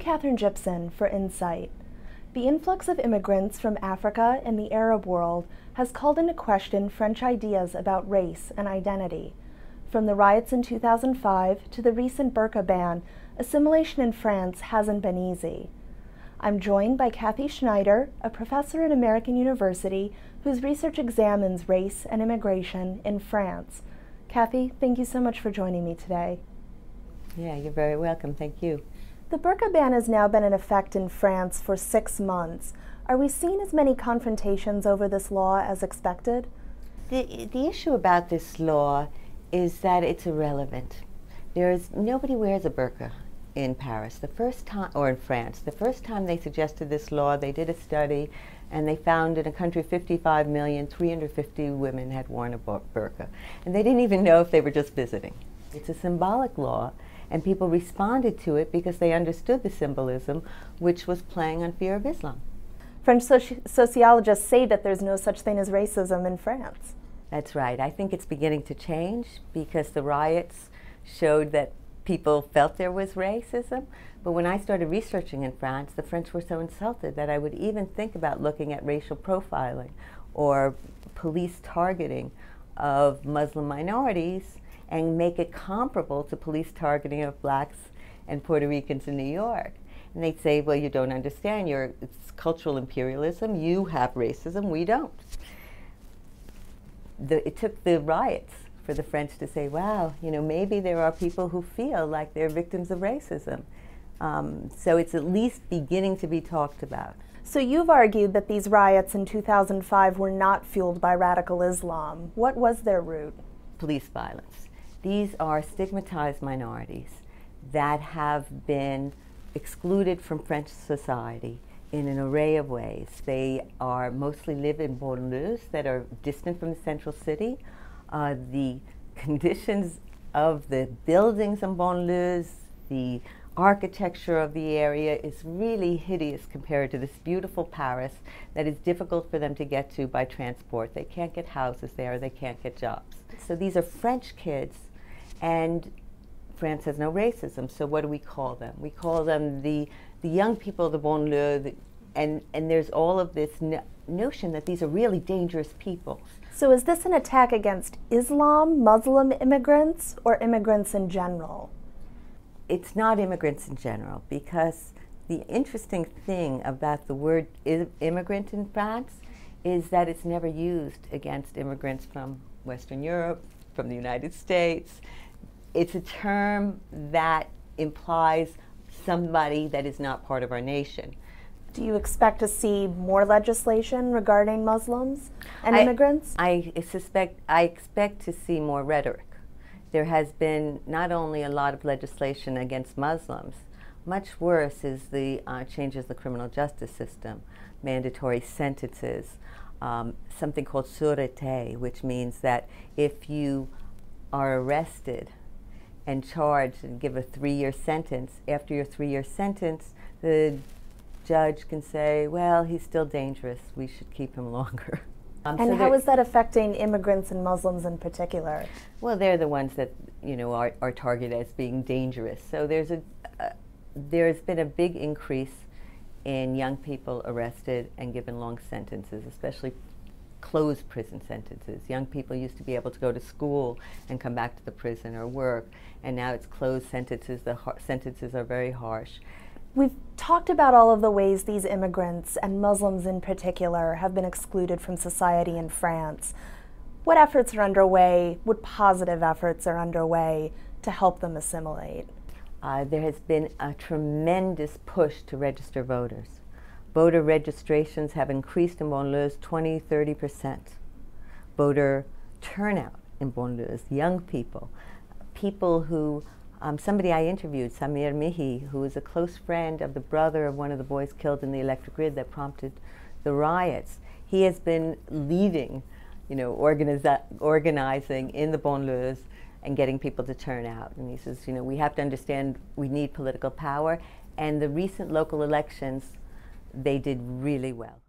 Catherine Gibson for Insight. The influx of immigrants from Africa and the Arab world has called into question French ideas about race and identity. From the riots in 2005 to the recent burqa ban, assimilation in France hasn't been easy. I'm joined by Cathy Schneider, a professor at American University whose research examines race and immigration in France. Cathy, thank you so much for joining me today. Yeah, you're very welcome. Thank you. The burqa ban has now been in effect in France for 6 months. Are we seeing as many confrontations over this law as expected? The issue about this law is that it's irrelevant. Nobody wears a burqa in Paris. The first time, or in France, the first time they suggested this law, they did a study and they found in a country of 55 million, 350 women had worn a burqa. And they didn't even know if they were just visiting. It's a symbolic law, and people responded to it because they understood the symbolism, which was playing on fear of Islam. French sociologists say that there's no such thing as racism in France. That's right. I think it's beginning to change because the riots showed that people felt there was racism. But when I started researching in France, the French were so insulted that I would even think about looking at racial profiling or police targeting of Muslim minorities and make it comparable to police targeting of blacks and Puerto Ricans in New York. And they'd say, well, you don't understand, it's cultural imperialism, you have racism, we don't. It took the riots for the French to say, wow, maybe there are people who feel like they're victims of racism. So it's at least beginning to be talked about. So you've argued that these riots in 2005 were not fueled by radical Islam. What was their root? Police violence. These are stigmatized minorities that have been excluded from French society in an array of ways. They mostly live in banlieues that are distant from the central city. The conditions of the buildings in banlieues, the architecture of the area is really hideous compared to this beautiful Paris that is difficult for them to get to by transport. They can't get houses there, they can't get jobs. So these are French kids, and France has no racism, so what do we call them? We call them the young people of the banlieue, and there's all of this notion that these are really dangerous people. So is this an attack against Islam, Muslim immigrants, or immigrants in general? It's not immigrants in general, because the interesting thing about the word immigrant in France is that it's never used against immigrants from Western Europe, from the United States. It's a term that implies somebody that is not part of our nation. Do you expect to see more legislation regarding Muslims and immigrants? I expect to see more rhetoric. There has been not only a lot of legislation against Muslims, much worse is the changes in the criminal justice system, mandatory sentences, something called sûreté, which means that if you are arrested and charged and give a 3-year sentence, after your 3-year sentence, the judge can say, well, he's still dangerous, we should keep him longer. And so how is that affecting immigrants and Muslims in particular? Well, they're the ones that are targeted as being dangerous. So there's been a big increase in young people arrested and given long sentences, especially closed prison sentences. Young people used to be able to go to school and come back to the prison or work, and now it's closed sentences. The sentences are very harsh. We've talked about all of the ways these immigrants, and Muslims in particular, have been excluded from society in France. What efforts are underway, what positive efforts are underway to help them assimilate? There has been a tremendous push to register voters. Voter registrations have increased in banlieues 20–30%. Voter turnout in banlieues, young people, people who somebody I interviewed, Samir Mihi, who is a close friend of the brother of one of the boys killed in the electric grid that prompted the riots. He has been leading, organizing in the banlieues and getting people to turn out. And he says, we have to understand we need political power. And the recent local elections, they did really well.